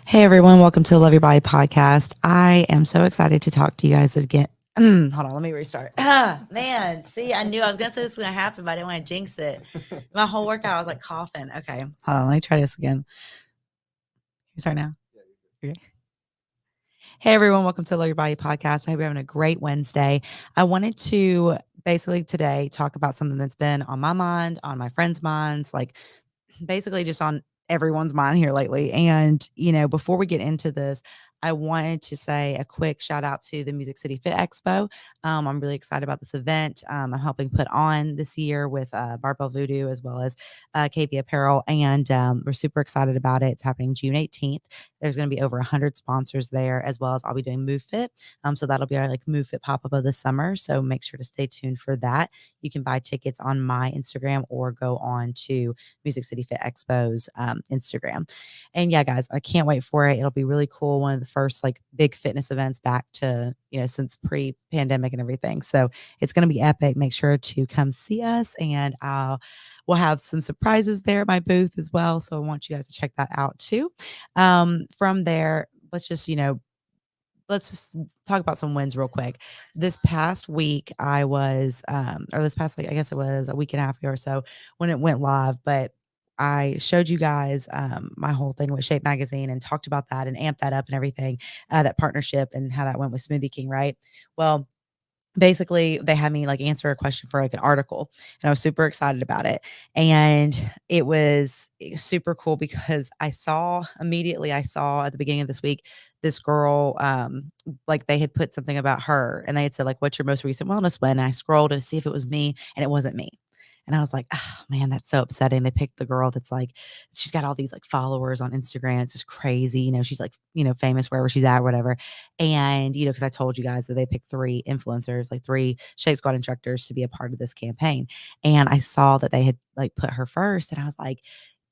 Hey everyone, welcome to the Love Your Body podcast. I am so excited to talk to you guys again. Hold on, let me restart. Man, see, I knew I was gonna say this was gonna happen, but I didn't want to jinx it. My whole workout, I was like coughing. Okay, hold on, let me try this again. You start now. Okay. Hey everyone, welcome to the Love Your Body podcast. I hope you're having a great Wednesday. I wanted to basically today talk about something that's been on my mind, on my friends' minds, like basically just on everyone's mind here lately. And, before we get into this, I wanted to say a quick shout out to the Music City Fit Expo. I'm really excited about this event. I'm helping put on this year with Barbell Voodoo as well as KV Apparel. And we're super excited about it. It's happening June 18th. There's going to be over 100 sponsors there, as well as I'll be doing Move Fit. So that'll be our Move Fit pop up of the summer. So make sure to stay tuned for that. You can buy tickets on my Instagram or go on to Music City Fit Expo's Instagram. And yeah, guys, I can't wait for it. It'll be really cool. One of the first big fitness events back to, since pre-pandemic and everything. So it's going to be epic. Make sure to come see us, and we'll have some surprises there at my booth as well. So I want you guys to check that out too. From there, let's just talk about some wins real quick. This past week, I was, or this past, I guess it was a week and a half ago or so when it went live, but I showed you guys my whole thing with Shape Magazine and talked about that and amped that up and everything, that partnership and how that went with Smoothie King, right? Well, basically they had me answer a question for an article, and I was super excited about it. And it was super cool because I saw at the beginning of this week this girl, they had put something about her, and they had said what's your most recent wellness win, and I scrolled to see if it was me, and it wasn't me. And I was like, oh man, that's so upsetting. They picked the girl that's she's got all these followers on Instagram. It's just crazy. She's famous wherever she's at, whatever. And, because I told you guys that they picked 3 influencers, 3 Shape Squad instructors to be a part of this campaign. And I saw that they had put her first, and I was like,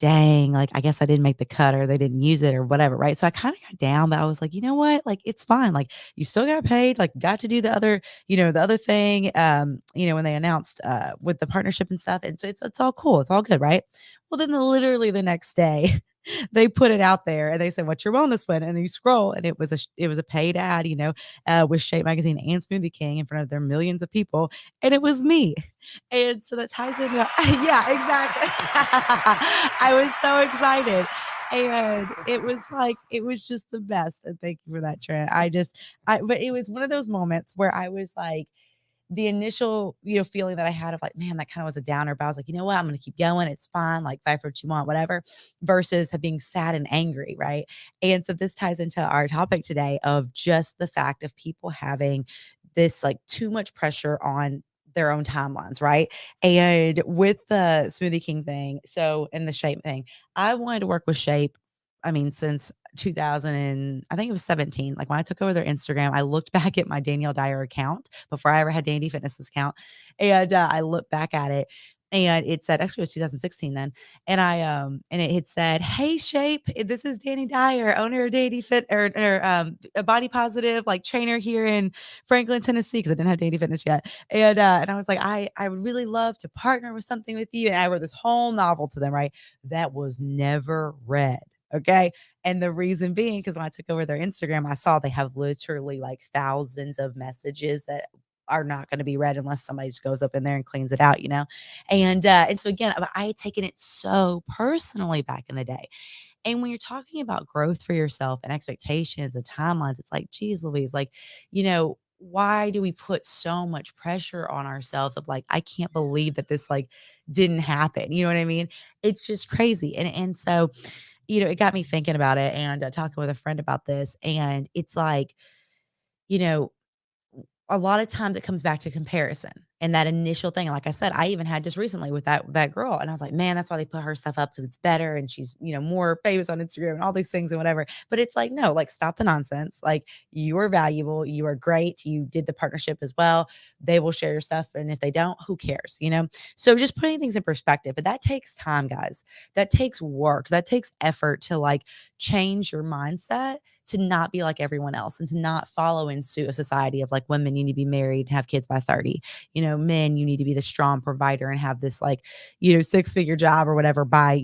dang, I guess I didn't make the cut, or they didn't use it or whatever. Right. So I kind of got down, but I was like, you know what? It's fine. You still got paid, got to do the other thing, when they announced with the partnership and stuff. And so it's all cool. It's all good. Right. Well, then literally the next day, they put it out there and they said, what's your wellness win? And then you scroll, and it was a paid ad, with Shape Magazine and Smoothie King in front of their millions of people. And it was me. And so that ties into, yeah, exactly. I was so excited. And it was just the best. And thank you for that, Trent. But it was one of those moments where I was the initial, feeling that I had of man, that kind of was a downer, but I was like, you know what? I'm going to keep going. It's fine. Fight for what you want, whatever, versus being sad and angry. Right. And so this ties into our topic today of just the fact of people having this too much pressure on their own timelines. Right. And with the Smoothie King thing, and the Shape thing, I wanted to work with Shape. I mean, since 2000 and I think it was 17. When I took over their Instagram, I looked back at my Danielle Dyer account before I ever had Dandy Fitness's account. And I looked back at it, and it said, actually it was 2016 then. And and it had said, hey Shape, this is Dani Dyer, owner of Dandy Fit or a body positive trainer here in Franklin, Tennessee. Cause I didn't have Dandy Fitness yet. And I was like, I would really love to partner with something with you. And I wrote this whole novel to them, right? That was never read. Okay. And the reason being, because when I took over their Instagram, I saw they have literally thousands of messages that are not going to be read unless somebody just goes up in there and cleans it out, And so again, I had taken it so personally back in the day. And when you're talking about growth for yourself and expectations and timelines, it's geez, Louise, why do we put so much pressure on ourselves of I can't believe that this didn't happen. You know what I mean? It's just crazy. And so it got me thinking about it, and talking with a friend about this. And it's you know, a lot of times it comes back to comparison and that initial thing. Like I said, I even had just recently with that girl, and I was like, man, that's why they put her stuff up, because it's better and she's, more famous on Instagram and all these things and whatever. But it's no, stop the nonsense. You are valuable, you are great, you did the partnership as well. They will share your stuff, and if they don't, who cares, So just putting things in perspective. But that takes time, guys. That takes work. That takes effort to change your mindset to not be like everyone else and to not follow in suit of society of like women, you need to be married and have kids by 30. Men, you need to be the strong provider and have this like, 6-figure job or whatever by,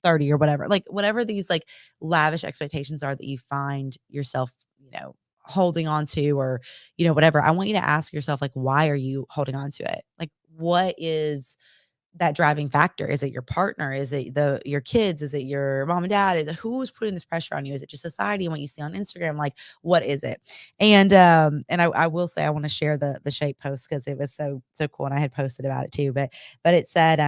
30 or whatever. Like whatever these like lavish expectations are that you find yourself, holding on to or, whatever. I want you to ask yourself, like, why are you holding on to it? Like, what is that driving factor? Is it your partner? Is it your kids? Is it your mom and dad? Is it who's putting this pressure on you? Is it just society and what you see on Instagram? Like, what is it? And I will say I want to share the shape post because it was so cool. And I had posted about it too. But it said,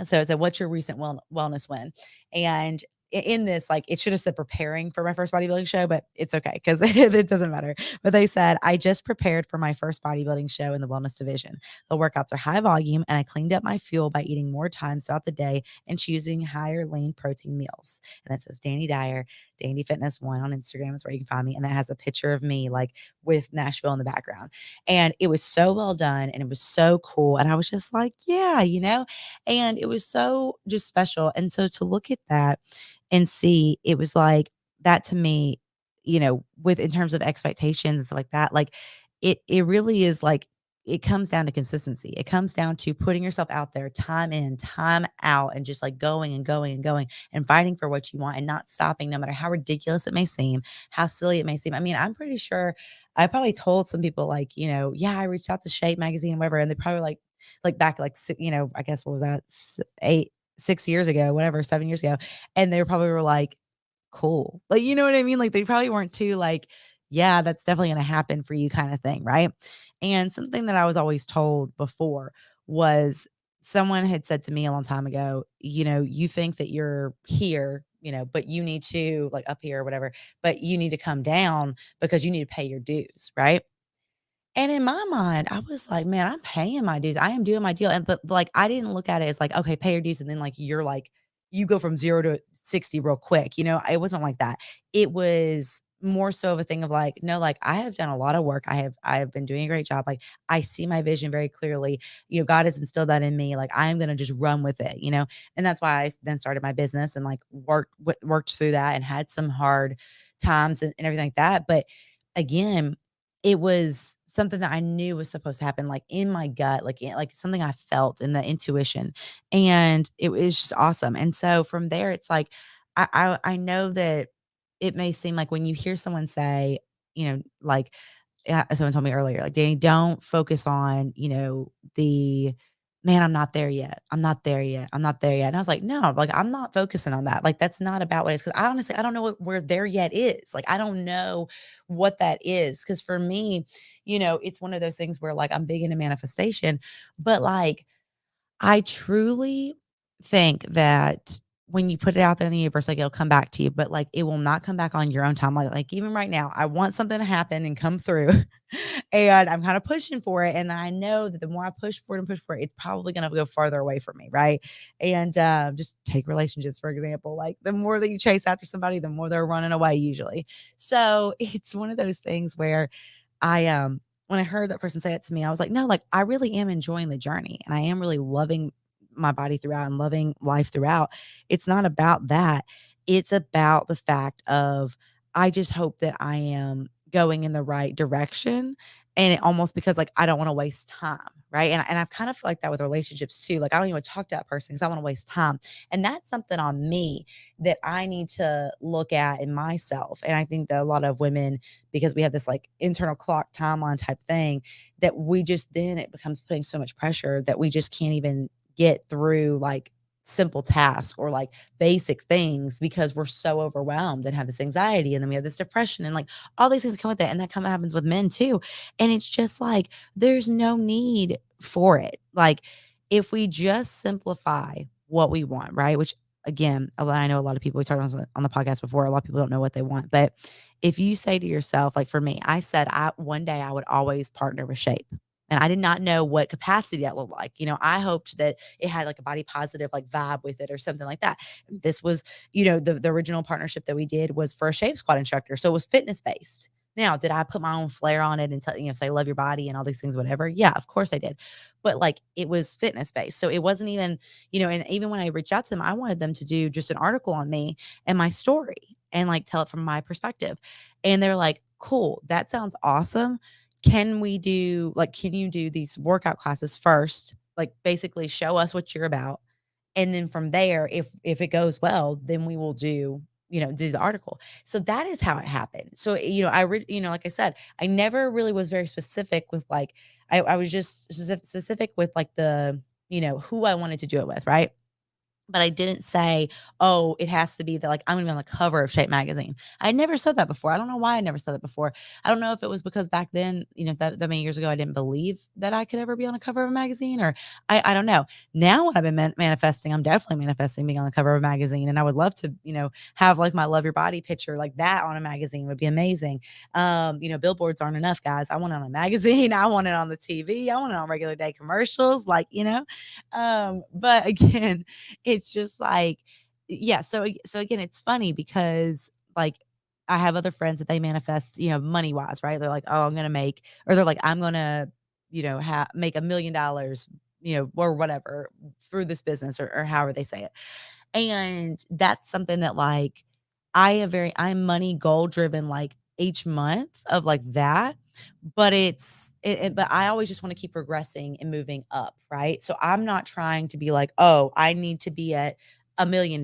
so it said, what's your recent wellness win? And in this, like, it should have said preparing for my first bodybuilding show, but it's okay because it doesn't matter. But they said, I just prepared for my first bodybuilding show in the wellness division. The workouts are high volume, and I cleaned up my fuel by eating more times throughout the day and choosing higher lean protein meals. And that says Dani Dyer, Dani Fitness One on Instagram is where you can find me. And that has a picture of me, like with Nashville in the background. And it was so well done and it was so cool. And I was just like, yeah, and it was so just special. And so to look at that and see, it was like that to me, with in terms of expectations and stuff like that, like it really is like it comes down to consistency. It comes down to putting yourself out there, time in, time out, and just like going and going and going and fighting for what you want and not stopping, no matter how ridiculous it may seem, how silly it may seem. I mean, I'm pretty sure I probably told some people like, yeah, I reached out to Shape magazine and whatever, and they probably like back like I guess what was that 6 years ago, whatever, 7 years ago, and they probably were like, cool, like you know what I mean? Like they probably weren't too like, yeah, that's definitely going to happen for you, kind of thing, right? And something that I was always told before was someone had said to me a long time ago, you think that you're here, but you need to like up here or whatever, but you need to come down because you need to pay your dues, right? And in my mind, I was like, "Man, I'm paying my dues. I am doing my deal." And but like I didn't look at it as like, "Okay, pay your dues," and then like you're like you go from 0 to 60 real quick. It wasn't like that. It was more so of a thing of like, no, like I have done a lot of work. I have been doing a great job. Like I see my vision very clearly. God has instilled that in me. Like I am gonna just run with it. And that's why I then started my business and like worked through that and had some hard times and everything like that. But again, it was something that I knew was supposed to happen, like, in my gut, like something I felt in the intuition, and it was just awesome, and so from there, it's like, I know that it may seem like when you hear someone say, like, someone told me earlier, like, "Danny, don't focus on, the man, I'm not there yet. I'm not there yet. I'm not there yet." And I was like, "No, like, I'm not focusing on that. Like, that's not about what it is." Because I honestly, I don't know where there yet is. Like, I don't know what that is. Because for me, it's one of those things where like I'm big into manifestation, but like I truly think that when you put it out there in the universe, like it'll come back to you, but like it will not come back on your own time. Like even right now, I want something to happen and come through, and I'm kind of pushing for it. And I know that the more I push for it and push for it, it's probably going to go farther away from me, right? And just take relationships for example. Like the more that you chase after somebody, the more they're running away usually. So it's one of those things where when I heard that person say it to me, I was like, no, like I really am enjoying the journey and I am really loving my body throughout and loving life throughout. It's not about that. It's about the fact of I just hope that I am going in the right direction. And it almost because like I don't want to waste time. Right. And I've kind of feel like that with relationships too. Like I don't even talk to that person because I want to waste time. And that's something on me that I need to look at in myself. And I think that a lot of women, because we have this like internal clock timeline type thing, that we just then it becomes putting so much pressure that we just can't even get through like simple tasks or like basic things because we're so overwhelmed and have this anxiety and then we have this depression and like all these things come with it and that kind of happens with men too. And it's just like there's no need for it. Like if we just simplify what we want, right? Which again, I know a lot of people we talked about on the podcast before. A lot of people don't know what they want, but if you say to yourself, like for me, I said I one day I would always partner with Shape. And I did not know what capacity that looked like. I hoped that it had like a body positive like vibe with it or something like that. This was, the original partnership that we did was for a Shape Squad instructor. So it was fitness based. Now, did I put my own flair on it and tell, say love your body and all these things, whatever? Yeah, of course I did. But like it was fitness based. So it wasn't even, and even when I reached out to them, I wanted them to do just an article on me and my story. and like tell it from my perspective. And they're like, cool, that sounds awesome. Can you do these workout classes first? Like basically show us what you're about. And then from there, if it goes well, then we will do the article. So that is how it happened. So, like I said, I never really was very specific with like, I was just specific with like who I wanted to do it with. Right. But I didn't say, "Oh, it has to be that, like, I'm gonna be on the cover of Shape magazine." I never said that before. I don't know why I never said that before. I don't know if it was because back then, that many years ago, I didn't believe that I could ever be on a cover of a magazine, or I don't know. Now when I've been manifesting, I'm definitely manifesting being on the cover of a magazine, and I would love to, have, like, my Love Your Body picture like that on a magazine would be amazing. Billboards aren't enough, guys. I want it on a magazine. I want it on the TV. I want it on regular day commercials, but again, it's just like, yeah. So again, it's funny because like I have other friends that they manifest, money wise, right? They're like, oh, I'm gonna make, or they're like, I'm gonna, make $1 million, or whatever through this business or however they say it. And that's something that like I'm money goal driven like each month of like that. But but I always just want to keep progressing and moving up, right? So I'm not trying to be like, oh, I need to be at $1 million.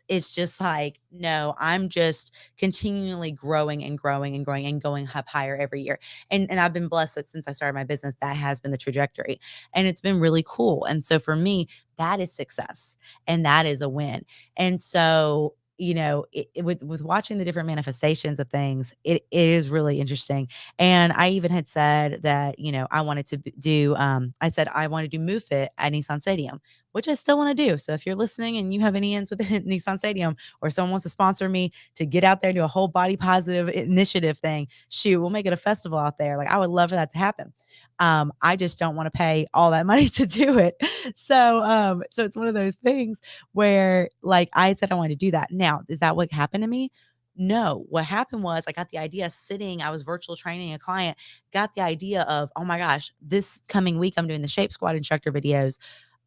It's just like, no, I'm just continually growing and growing and growing and going up higher every year. And I've been blessed that since I started my business, that has been the trajectory. And it's been really cool. And so for me, that is success and that is a win. And so, with watching the different manifestations of things, it is really interesting. And I even had said that, I wanted to I said I want to do Move It at Nissan Stadium, which I still want to do. So if you're listening and you have any ends with Nissan Stadium, or someone wants to sponsor me to get out there and do a whole body positive initiative thing, shoot, we'll make it a festival out there. Like I would love for that to happen. I just don't want to pay all that money to do it. So it's one of those things where like I said I wanted to do that. Now, is that what happened to me? No. What happened was I got the idea I was virtual training a client, got the idea of, oh my gosh, this coming week I'm doing the Shape Squad instructor videos.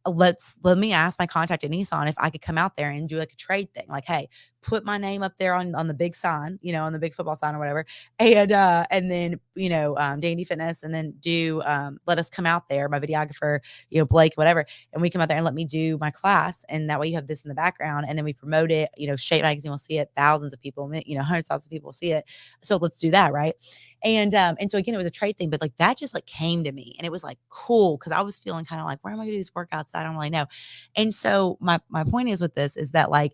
Let me ask my contact at Nissan if I could come out there and do like a trade thing. Like, hey, put my name up there on the big sign, on the big football sign or whatever. And then, Danny Fitness, and then let us come out there, my videographer, Blake, whatever. And we come out there and let me do my class. And that way you have this in the background. And then we promote it, Shape Magazine will see it. Thousands of people, hundreds of thousands of people will see it. So let's do that. Right. And so again, it was a trade thing, but like that just like came to me and it was like cool because I was feeling kind of like, where am I gonna do these workouts? I don't really know. And so my point is with this is that like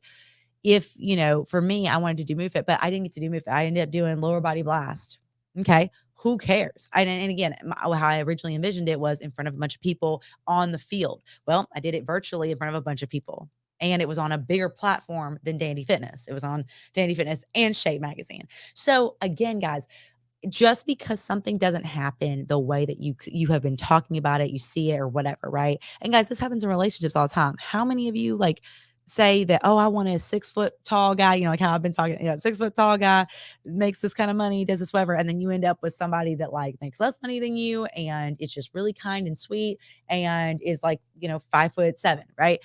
if for me, I wanted to do Move It, but I didn't get to do Move It. I ended up doing lower body blast. Okay. Who cares? And again, how I originally envisioned it was in front of a bunch of people on the field. Well, I did it virtually in front of a bunch of people. And it was on a bigger platform than Dandy Fitness. It was on Dandy Fitness and Shape Magazine. So again, guys, just because something doesn't happen the way that you have been talking about it, you see it or whatever, right? And guys, this happens in relationships all the time. How many of you like say that, oh, I want a 6 foot tall guy, like how I've been talking, 6 foot tall guy makes this kind of money, does this, whatever. And then you end up with somebody that like makes less money than you and it's just really kind and sweet and is like, 5'7", right?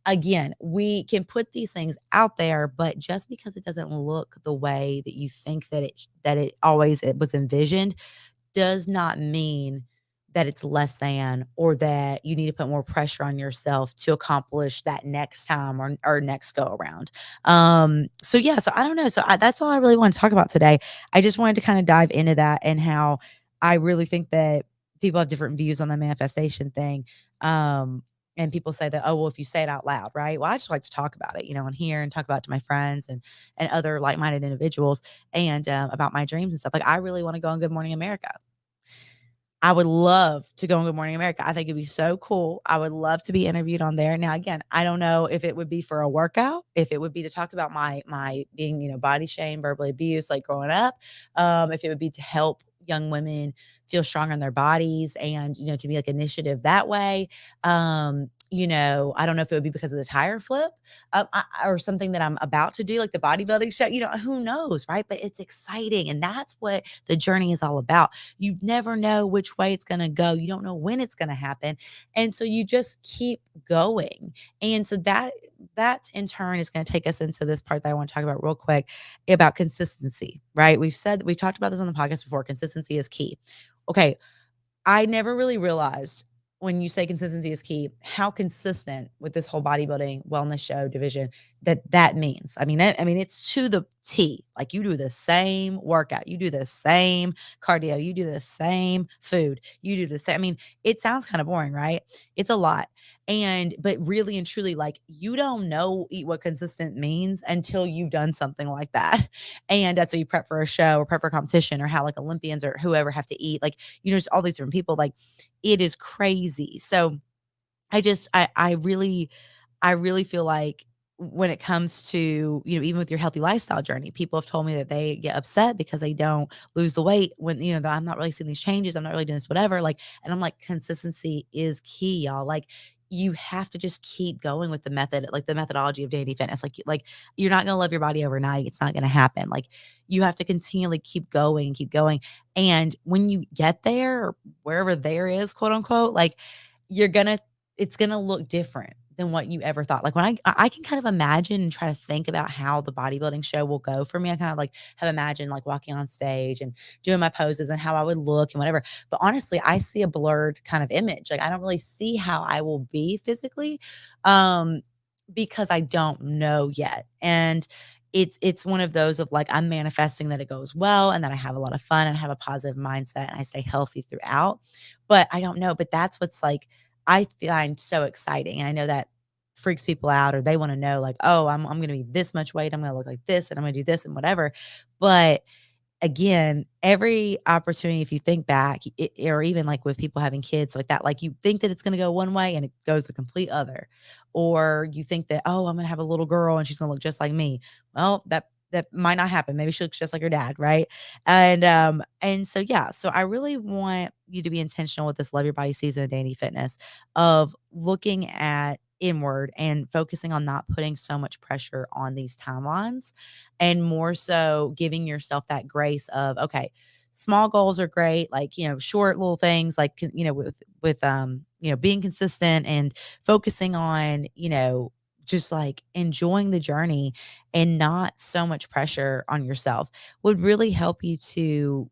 Again, we can put these things out there, but just because it doesn't look the way that you think that it was envisioned, does not mean that it's less than or that you need to put more pressure on yourself to accomplish that next time or next go around. So yeah, so I don't know. That's all I really want to talk about today. I just wanted to kind of dive into that and how I really think that people have different views on the manifestation thing. And people say that, oh, well, if you say it out loud, right? Well, I just like to talk about it, on here and talk about it to my friends and other like-minded individuals and about my dreams and stuff. Like I really want to go on Good Morning America. I would love to go on Good Morning America. I think it'd be so cool. I would love to be interviewed on there. Now, again, I don't know if it would be for a workout, if it would be to talk about my being, body shame, verbally abused, like growing up, if it would be to help young women feel stronger in their bodies and, to be like initiative that way. I don't know if it would be because of the tire flip, or something that I'm about to do, like the bodybuilding show, who knows, right? But it's exciting. And that's what the journey is all about. You never know which way it's going to go. You don't know when it's going to happen. And so you just keep going. And so that in turn is going to take us into this part that I want to talk about real quick about consistency, right? We've talked about this on the podcast before. Consistency is key. Okay, I never really realized when you say consistency is key, how consistent with this whole bodybuilding wellness show division that means. I mean, it's to the T. Like you do the same workout, you do the same cardio, you do the same food, you do the same. I mean, it sounds kind of boring, right? It's a lot. But really and truly, like you don't know what consistent means until you've done something like that. And so you prep for a show or prep for a competition or how like Olympians or whoever have to eat. Like, just all these different people. Like it is crazy. So I really feel like when it comes to, even with your healthy lifestyle journey, people have told me that they get upset because they don't lose the weight when, I'm not really seeing these changes. I'm not really doing this, whatever. Like, and I'm like, consistency is key, y'all. Like, you have to just keep going with the method, like the methodology of Dani Fitness. Like you're not going to love your body overnight. It's not going to happen. Like you have to continually keep going, keep going. And when you get there, or wherever there is, quote unquote, like you're going to it's gonna look different than what you ever thought. Like when I can kind of imagine and try to think about how the bodybuilding show will go for me. I kind of like have imagined like walking on stage and doing my poses and how I would look and whatever. But honestly, I see a blurred kind of image. Like I don't really see how I will be physically, um, because I don't know yet. And it's one of those of like I'm manifesting that it goes well and that I have a lot of fun and I have a positive mindset and I stay healthy throughout. But I don't know. But that's what's like I find so exciting. And I know that freaks people out or they want to know like, oh, I'm going to be this much weight. I'm going to look like this and I'm going to do this and whatever. But again, every opportunity, if you think back, or even like with people having kids like that, like you think that it's going to go one way and it goes the complete other, or you think that, oh, I'm going to have a little girl and she's going to look just like me. Well, that might not happen. Maybe she looks just like her dad, right? And so yeah, so I really want you to be intentional with this Love Your Body season of Dani Fitness, of looking at inward and focusing on not putting so much pressure on these timelines and more so giving yourself that grace of, okay, small goals are great, like, short little things like, being consistent and focusing on, just like enjoying the journey and not so much pressure on yourself would really help you to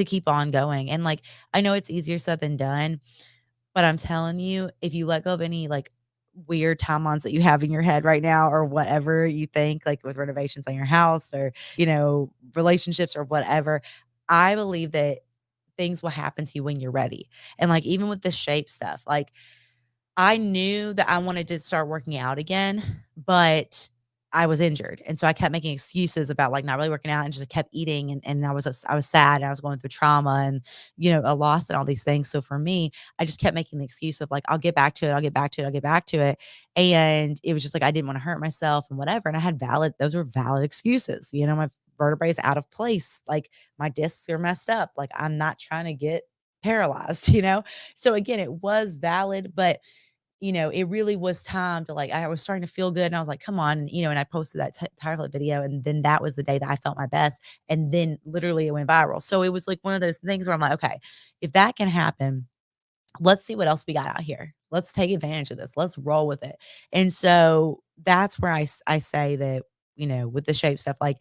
keep on going. And like, I know it's easier said than done, but I'm telling you, if you let go of any like weird timelines that you have in your head right now, or whatever you think, like with renovations on your house or, relationships or whatever, I believe that things will happen to you when you're ready. And like, even with the shape stuff, like I knew that I wanted to start working out again, but I was injured. And so I kept making excuses about like not really working out and just kept eating. And I was sad and I was going through trauma and, a loss and all these things. So for me, I just kept making the excuse of like, I'll get back to it. I'll get back to it. I'll get back to it. And it was just like, I didn't want to hurt myself and whatever. And I had those were valid excuses. My vertebrae is out of place. Like my discs are messed up. Like I'm not trying to get paralyzed. So again, it was valid, but it really was time to like, I was starting to feel good and I was like, come on, and I posted that tire flip video. And then that was the day that I felt my best. And then literally it went viral. So it was like one of those things where I'm like, okay, if that can happen, let's see what else we got out here. Let's take advantage of this. Let's roll with it. And so that's where I say that, with the shape stuff, like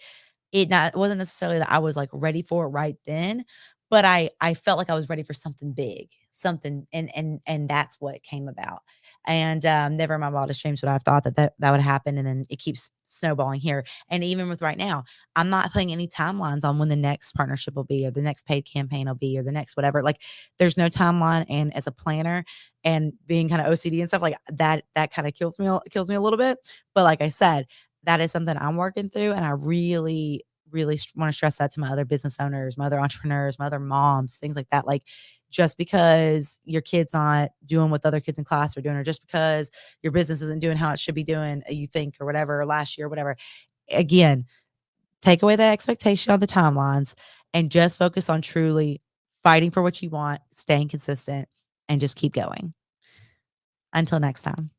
it wasn't necessarily that I was like ready for it right then, but I felt like I was ready for something big, something, and that's what came about. And never in my wildest dreams would I have thought that would happen. And then it keeps snowballing here. And even with right now, I'm not putting any timelines on when the next partnership will be, or the next paid campaign will be, or the next whatever. Like there's no timeline. And as a planner and being kind of OCD and stuff like that kind of kills me a little bit. But like I said, that is something I'm working through. And I really, really want to stress that to my other business owners, my other entrepreneurs, my other moms, things like that. Like just because your kid's not doing what the other kids in class are doing, or just because your business isn't doing how it should be doing, you think, or whatever, or last year, whatever. Again, take away the expectation on the timelines and just focus on truly fighting for what you want, staying consistent, and just keep going. Until next time.